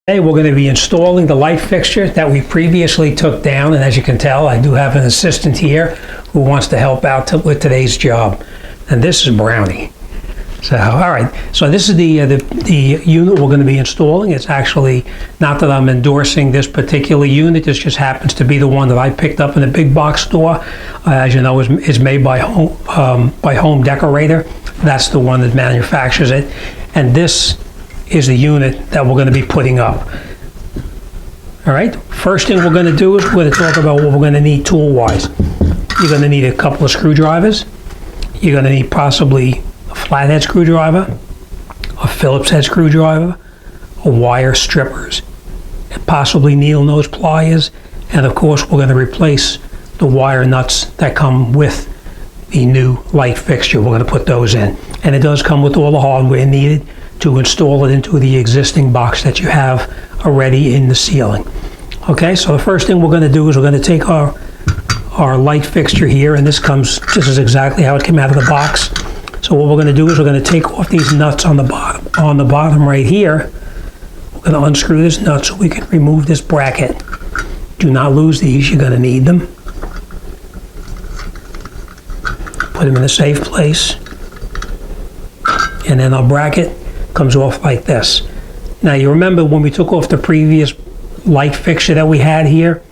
Today we're going to be installing the light fixture that we previously took down, and as you can tell, I do have an assistant here who wants to help out with today's job. And this is Brownie. So, all right. So this is the unit we're going to be installing. It's actually not that I'm endorsing this particular unit. This just happens to be the one that I picked up in a big box store. As you know, is made by Home Decorator. That's the one that manufactures it. And this is the unit that we're going to be putting up. All right, first thing we're going to do is we're going to talk about what we're going to need tool-wise. You're going to need a couple of screwdrivers. You're going to need possibly a flathead screwdriver, a Phillips head screwdriver, a wire strippers, and possibly needle nose pliers, and of course we're going to replace the wire nuts that come with the new light fixture. We're going to put those in, and it does come with all the hardware needed to install it into the existing box that you have already in the ceiling. Okay, so the first thing we're going to do is we're going to take our light fixture here, and this is exactly how it came out of the box. So what we're going to do is we're going to take off these nuts on the bottom right here. We're going to unscrew this nut so we can remove this bracket. Do not lose these, you're going to need them. Put them in a safe place. And then our bracket comes off like this. Now you remember when we took off the previous light fixture that we had here,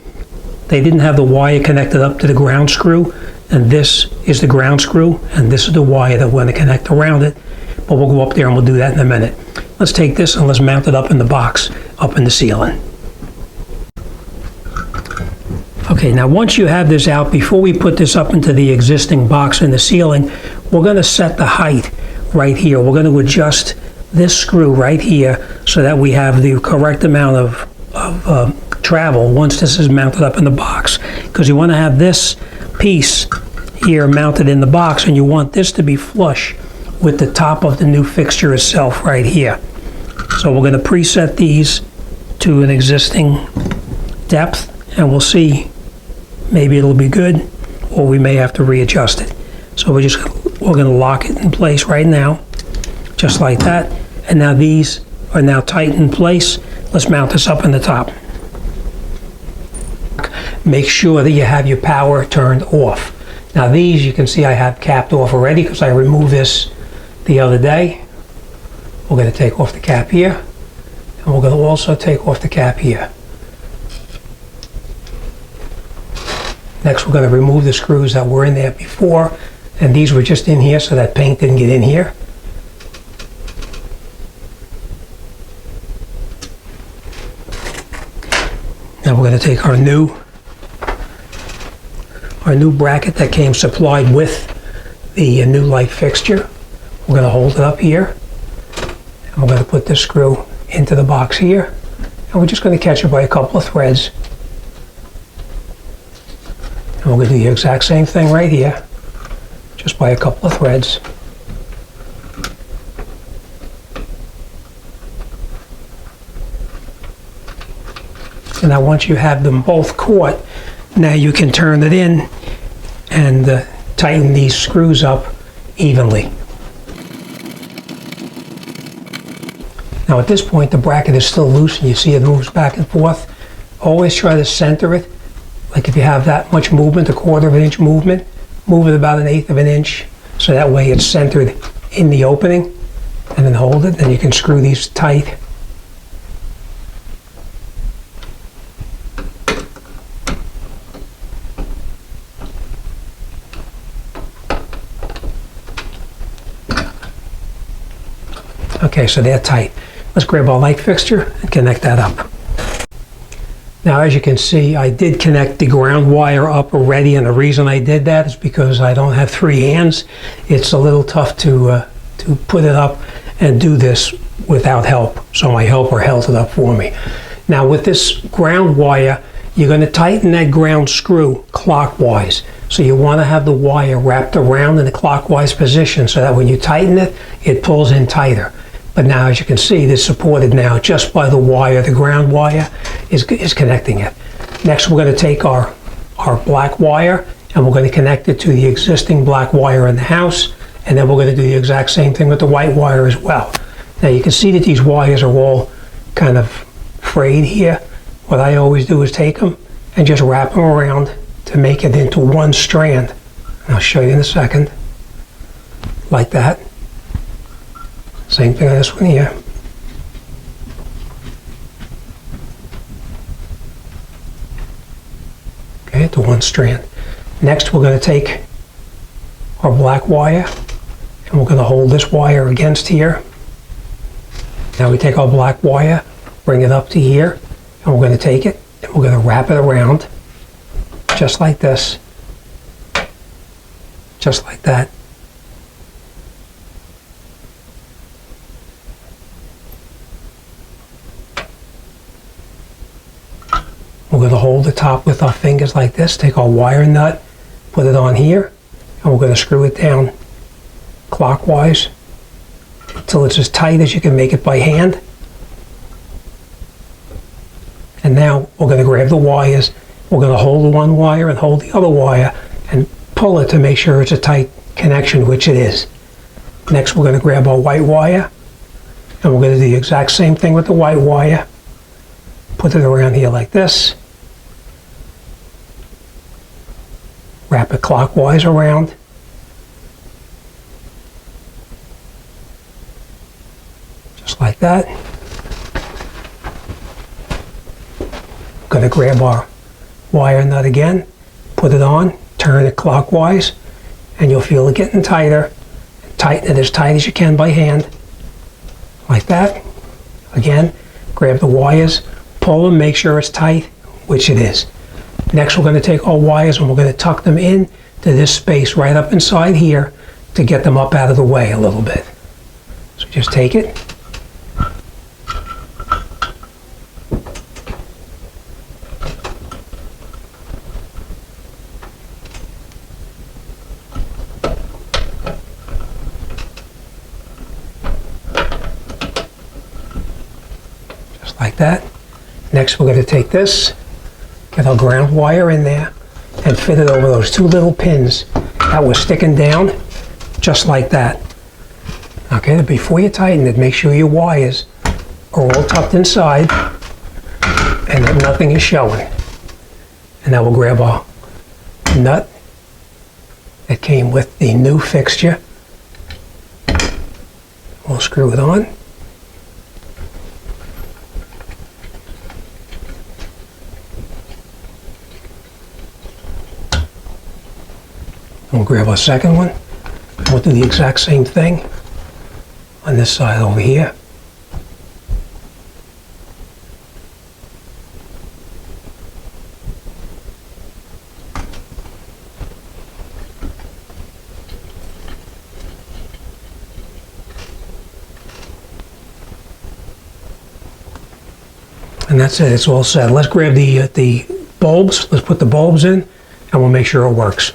they didn't have the wire connected up to the ground screw, and this is the ground screw, and this is the wire that we're going to connect around it, but we'll go up there and we'll do that in a minute. Let's take this and let's mount it up in the box, up in the ceiling. Okay, now once you have this out, before we put this up into the existing box in the ceiling, we're going to set the height right here. We're going to adjust this screw right here so that we have the correct amount of travel once this is mounted up in the box, because you want to have this piece here mounted in the box, and you want this to be flush with the top of the new fixture itself right here. So we're going to preset these to an existing depth, and we'll see, maybe it'll be good or we may have to readjust it. So we're going to lock it in place right now, just like that. And now these are now tight in place. Let's mount this up in the top. Make sure that you have your power turned off. Now these, you can see I have capped off already because I removed this the other day. We're going to take off the cap here, and we're going to also take off the cap here. Next, we're going to remove the screws that were in there before, and these were just in here so that paint didn't get in here. Now we're going to take our new bracket that came supplied with the new light fixture. We're going to hold it up here, and we're going to put this screw into the box here, and we're just going to catch it by a couple of threads. And we're going to do the exact same thing right here, just by a couple of threads. And now once you have them both caught, now you can turn it in and tighten these screws up evenly. Now at this point the bracket is still loose, and you see it moves back and forth. Always try to center it. Like if you have that much movement, a 1/4 of an inch movement, move it about 1/8 of an inch, so that way it's centered in the opening, and then hold it, and you can screw these tight. Okay, so they're tight. Let's grab our light fixture and connect that up. Now, as you can see, I did connect the ground wire up already, and the reason I did that is because I don't have 3 hands. It's a little tough to put it up and do this without help, so my helper held it up for me. Now, with this ground wire, you're going to tighten that ground screw clockwise. So you want to have the wire wrapped around in the clockwise position so that when you tighten it, it pulls in tighter. But now, as you can see, this is supported now just by the wire. The ground wire is connecting it. Next, we're going to take our black wire, and we're going to connect it to the existing black wire in the house, and then we're going to do the exact same thing with the white wire as well. Now you can see that these wires are all kind of frayed here, what I always do is take them and just wrap them around to make it into one strand. And I'll show you in a second. Like that. Same thing on this one here. Okay, to one strand. Next, we're going to take our black wire and we're going to hold this wire against here. Now we take our black wire, bring it up to here, and we're going to take it and we're going to wrap it around just like this. Just like that. We're going to hold the top with our fingers like this, take our wire nut, put it on here, and we're going to screw it down clockwise until it's as tight as you can make it by hand. And now we're going to grab the wires, we're going to hold one wire and hold the other wire and pull it to make sure it's a tight connection, which it is. Next we're going to grab our white wire and we're going to do the exact same thing with the white wire. Put it around here like this. Wrap it clockwise around. Just like that. I'm going to grab our wire nut again, put it on, turn it clockwise, and you'll feel it getting tighter. Tighten it as tight as you can by hand. Like that. Again, grab the wires, pull them, make sure it's tight, which it is. Next we're going to take our wires and we're going to tuck them in to this space right up inside here to get them up out of the way a little bit. So just take it. Just like that. Next we're going to take this, get our ground wire in there, and fit it over those two little pins that were sticking down, just like that. Okay, before you tighten it, make sure your wires are all tucked inside and that nothing is showing. And now we'll grab our nut that came with the new fixture. We'll screw it on. We'll grab our second one. We'll do the exact same thing on this side over here. And that's it, it's all set. Let's grab the bulbs, let's put the bulbs in, and we'll make sure it works.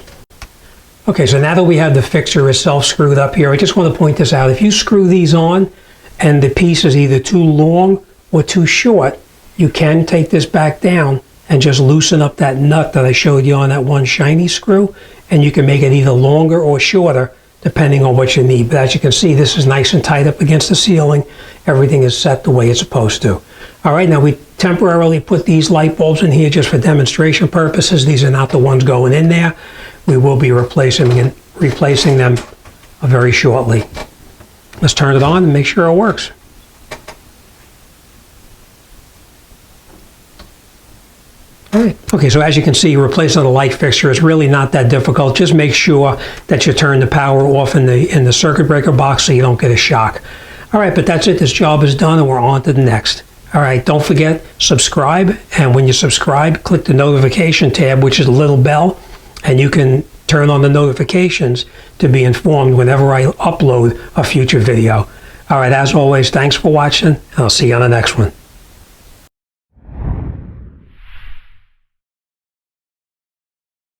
Okay, so now that we have the fixture itself screwed up here, I just want to point this out. If you screw these on and the piece is either too long or too short, you can take this back down and just loosen up that nut that I showed you on that one shiny screw, and you can make it either longer or shorter depending on what you need. But as you can see, this is nice and tight up against the ceiling. Everything is set the way it's supposed to. All right, now we temporarily put these light bulbs in here just for demonstration purposes. These are not the ones going in there. We will be replacing them very shortly. Let's turn it on and make sure it works. All right. Okay, so as you can see, replacing the light fixture is really not that difficult. Just make sure that you turn the power off in the circuit breaker box so you don't get a shock. All right, but that's it. This job is done and we're on to the next. All right, don't forget, subscribe. And when you subscribe, click the notification tab, which is a little bell, and you can turn on the notifications to be informed whenever I upload a future video. All right, as always, thanks for watching, and I'll see you on the next one.